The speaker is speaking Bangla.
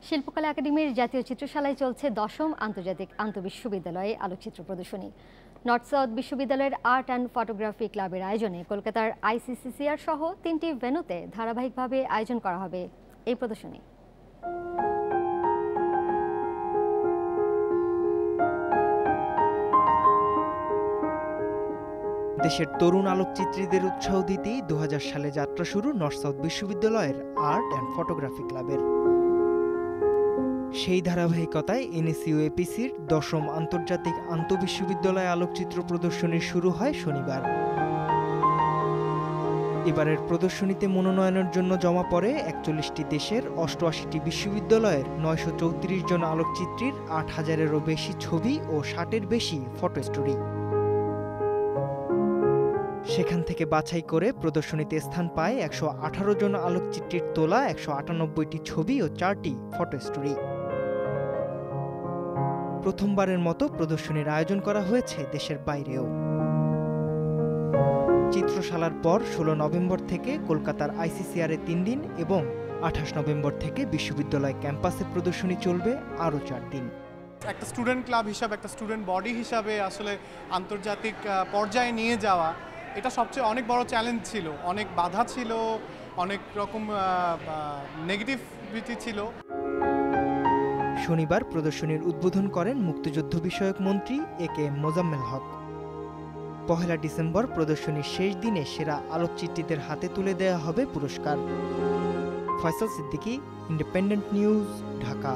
শিল্পকলা একাডেমির জাতীয় চিত্রশালায় চলছে ১০ম আন্তর্জাতিক আন্তঃবিশ্ববিদ্যালয়ে আলোকচিত্র প্রদর্শনী। নর্থ সাউথ বিশ্ববিদ্যালয়ের আর্ট অ্যান্ড ফটোগ্রাফি ক্লাবের আয়োজনে কলকাতার আইসিসিসিআর সহ ৩টি ভেন্যুতে ধারাবাহিকভাবে আয়োজন করা হবে এই প্রদর্শনী। দেশের তরুণ আলোকচিত্রীদের উৎসাহ দিতেই ২০০০ সালে যাত্রা শুরু নর্থ সাউথ বিশ্ববিদ্যালয়ের আর্ট অ্যান্ড ফটোগ্রাফি ক্লাবের। সেই ধারাবাহিকতায় এনএসইউ-এপিসির ১০ম আন্তর্জাতিক আন্তঃবিশ্ববিদ্যালয় আলোকচিত্র প্রদর্শনী শুরু হয় শনিবার। এবারের প্রদর্শনীতে মনোনয়নের জন্য জমা পড়ে ৪১টি দেশের ৮৮টি বিশ্ববিদ্যালয়ের ৯৩৪ জন আলোকচিত্রীর ৮,০০০-এরও বেশি ছবি ও ৬০-এর বেশি ফটো স্টোরি। সেখান থেকে বাছাই করে প্রদর্শনীতে স্থান পায় ১১৮ জন আলোকচিত্রীর তোলা ১৯৮টি ছবি ও ৪টি ফটো স্টোরি। প্রথমবারের মতো প্রদর্শনীর আয়োজন করা হয়েছে দেশের বাইরেও। চিত্রশালার পর ১৬ নভেম্বর থেকে কলকাতার আইসিসিআর-এ ৩ দিন এবং ২৮ নভেম্বর থেকে বিশ্ববিদ্যালয় ক্যাম্পাসে প্রদর্শনী চলবে আরও ৪ দিন। একটা স্টুডেন্ট ক্লাব হিসাবে, একটা স্টুডেন্ট বডি হিসাবে আসলে আন্তর্জাতিক পর্যায়ে নিয়ে যাওয়া, এটা সবচেয়ে অনেক বড় চ্যালেঞ্জ ছিল। অনেক বাধা ছিল, অনেক রকম নেগেটিভিটি ছিল। শনিবার প্রদর্শনীর উদ্বোধন করেন মুক্তিযুদ্ধ বিষয়ক মন্ত্রী এ.কে মোজাম্মেল হক। ১ ডিসেম্বর প্রদর্শনীর শেষ দিনে সেরা আলোকচিত্রীদের হাতে তুলে দেওয়া হবে পুরস্কার। Faisal Siddiqui, independent news, Dhaka.